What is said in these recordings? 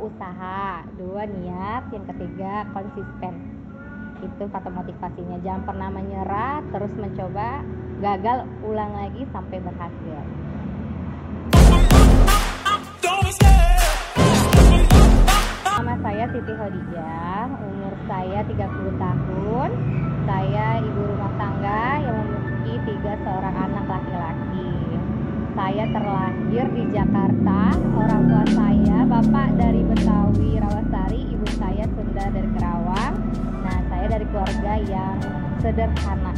usaha, 2 niat, yang ketiga konsisten. Itu kata motivasinya, jangan pernah menyerah, terus mencoba, gagal ulang lagi sampai berhasil. Nama saya Siti Khadijah, umur saya 30 tahun. Saya ibu rumah tangga yang memiliki 3 anak laki-laki. Saya terlahir di Jakarta. Orang tua saya, bapak dari Betawi Rawasari, ibu saya Sunda dari Kerawang. Nah, saya dari keluarga yang sederhana.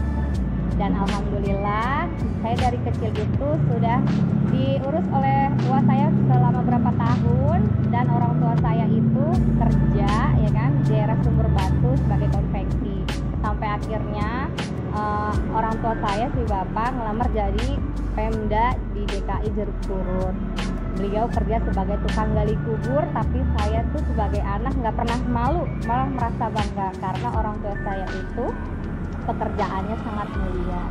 Dan alhamdulillah, saya dari kecil itu sudah diurus oleh tua saya selama berapa tahun, dan orang tua saya itu kerja ya kan di daerah Sumber Batu sebagai konveksi. Sampai akhirnya orang tua saya si bapak ngelamar jadi Pemda di DKI Jeruk Purut. Beliau kerja sebagai tukang gali kubur, tapi saya tuh sebagai anak nggak pernah malu, malah merasa bangga karena orang tua saya itu pekerjaannya sangat mulia.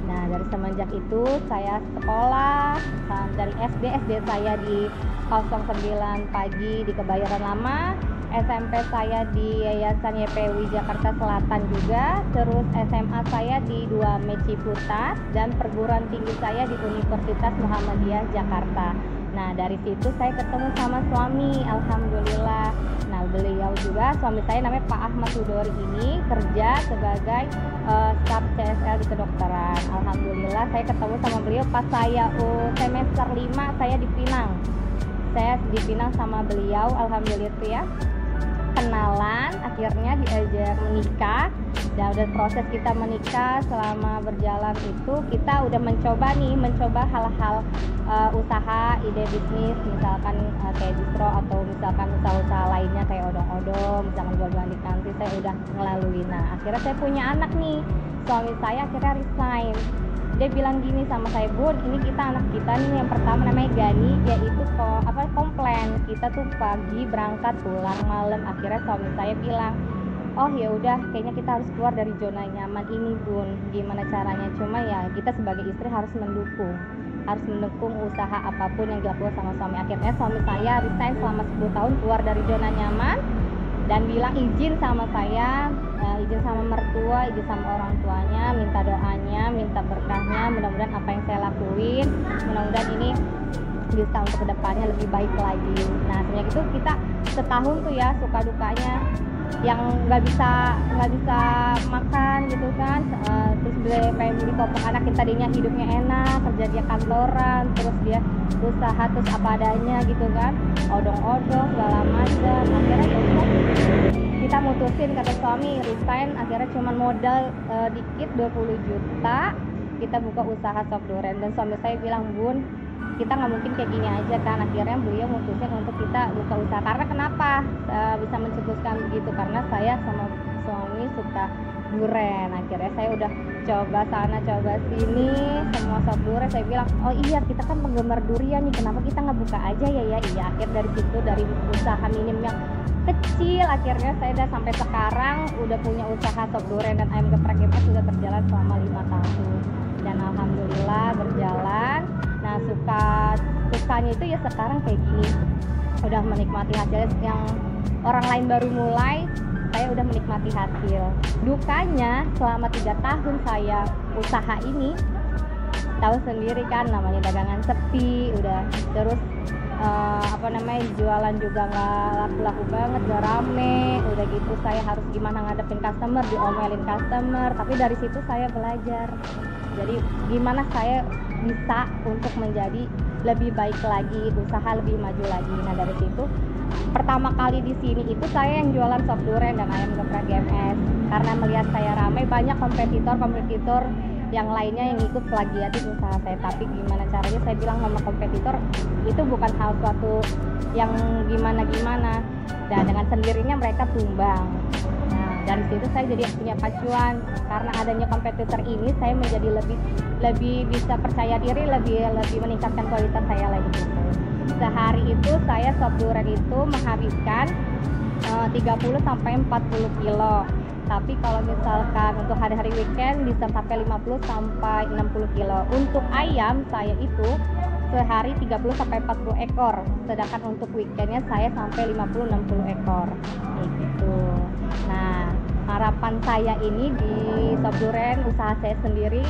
Nah, dari semenjak itu saya sekolah dari SD saya di 09 Pagi di Kebayoran Lama, SMP saya di Yayasan YPWI Jakarta Selatan juga, terus SMA saya di 2 Ciputat, dan perguruan tinggi saya di Universitas Muhammadiyah Jakarta. Nah, dari situ saya ketemu sama suami, alhamdulillah. Nah, beliau juga, suami saya namanya Pak Ahmad Hudori, ini kerja sebagai staf CSL di kedokteran. Alhamdulillah saya ketemu sama beliau pas saya semester 5 saya di Pinang. Saya di Pinang sama beliau, alhamdulillah ya. Kenalan, akhirnya diajak menikah. Dan udah proses kita menikah selama berjalan itu kita udah mencoba hal-hal usaha, ide bisnis, misalkan kayak distro atau misalkan usaha-usaha lainnya kayak odong-odong, misalkan jual-jualan di kantin, saya udah melalui. Nah, akhirnya saya punya anak nih, suami saya akhirnya resign. Dia bilang gini sama saya, Bun, ini anak kita nih yang pertama namanya Gani, dia itu komplain, kita tuh pagi berangkat pulang malam. Akhirnya suami saya bilang, oh ya udah, kayaknya kita harus keluar dari zona nyaman ini, Bun. Gimana caranya? Cuma ya kita sebagai istri harus mendukung usaha apapun yang dilakukan sama suami. Akhirnya suami saya resign selama 10 tahun, keluar dari zona nyaman dan bilang izin sama saya, izin sama mertua, izin sama orang tuanya, minta doanya, minta berkahnya, mudah-mudahan apa yang saya lakuin, mudah-mudahan ini bisa untuk kedepannya lebih baik lagi. Nah, sebenarnya itu kita setahun tuh ya suka dukanya, yang nggak bisa makan gitu kan, terus pengen beli popok anak, kita tadinya hidupnya enak, kerja dia kantoran, terus dia usaha terus apa adanya gitu kan, odong-odong segala macam. Akhirnya kita mutusin, kata suami resign, akhirnya cuma modal dikit 20 juta kita buka usaha sop duren. Dan suami saya bilang, Bun, kita nggak mungkin kayak gini aja kan. Akhirnya beliau mutusin untuk kita buka usaha. Karena kenapa bisa mencetuskan begitu? Karena saya sama suami suka duren. Akhirnya saya udah coba sana coba sini semua sop duren. Saya bilang, oh iya, kita kan penggemar durian nih, kenapa kita nggak buka aja ya? Iya. Akhir dari situ, dari usaha minim yang kecil, akhirnya saya udah sampai sekarang udah punya usaha sop duren dan ayam geprek itu sudah berjalan selama 5 tahun. Dan alhamdulillah berjalan. Nah, sukanya itu ya sekarang kayak gini, udah menikmati hasilnya. Yang orang lain baru mulai, saya udah menikmati hasil. Dukanya selama 3 tahun saya usaha ini, tahu sendiri kan, namanya dagangan sepi, udah terus jualan juga nggak laku-laku banget, nggak rame, udah gitu saya harus gimana ngadepin customer, diomelin customer. Tapi dari situ saya belajar, jadi gimana saya bisa untuk menjadi lebih baik lagi, usaha lebih maju lagi. Nah, dari situ pertama kali di sini itu saya yang jualan sop duren dan ayam geprek GMS, karena melihat saya ramai, banyak kompetitor yang lainnya yang ikut plagiatin usaha saya. Tapi gimana caranya, saya bilang sama kompetitor itu bukan hal suatu yang gimana-gimana, dan dengan sendirinya mereka tumbang. Nah, dari situ saya jadi punya pacuan, karena adanya kompetitor ini saya menjadi lebih bisa percaya diri, lebih meningkatkan kualitas saya lagi gitu. Sehari itu saya sop duren itu menghabiskan 30 sampai 40 kilo. Tapi kalau misalkan untuk hari-hari weekend bisa sampai 50 sampai 60 kilo. Untuk ayam saya itu sehari 30 sampai 40 ekor. Sedangkan untuk weekendnya saya sampai 50-60 ekor. Kayak gitu. Nah, harapan saya ini di Sop Duren, usaha saya sendiri,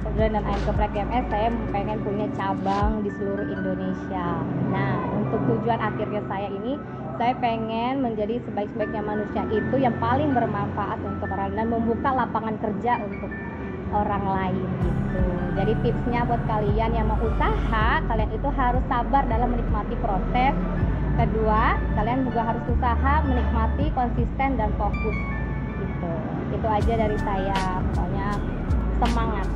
Sop Duren dan Ayam Geprek GMS, saya pengen punya cabang di seluruh Indonesia. Nah, untuk tujuan akhirnya saya ini, saya pengen menjadi sebaik-baiknya manusia itu yang paling bermanfaat untuk orang dan membuka lapangan kerja untuk orang lain gitu. Jadi tipsnya buat kalian yang mau usaha, kalian itu harus sabar dalam menikmati proses. Kedua, kalian juga harus usaha, menikmati, konsisten dan fokus gitu. Itu aja dari saya, pokoknya semangat.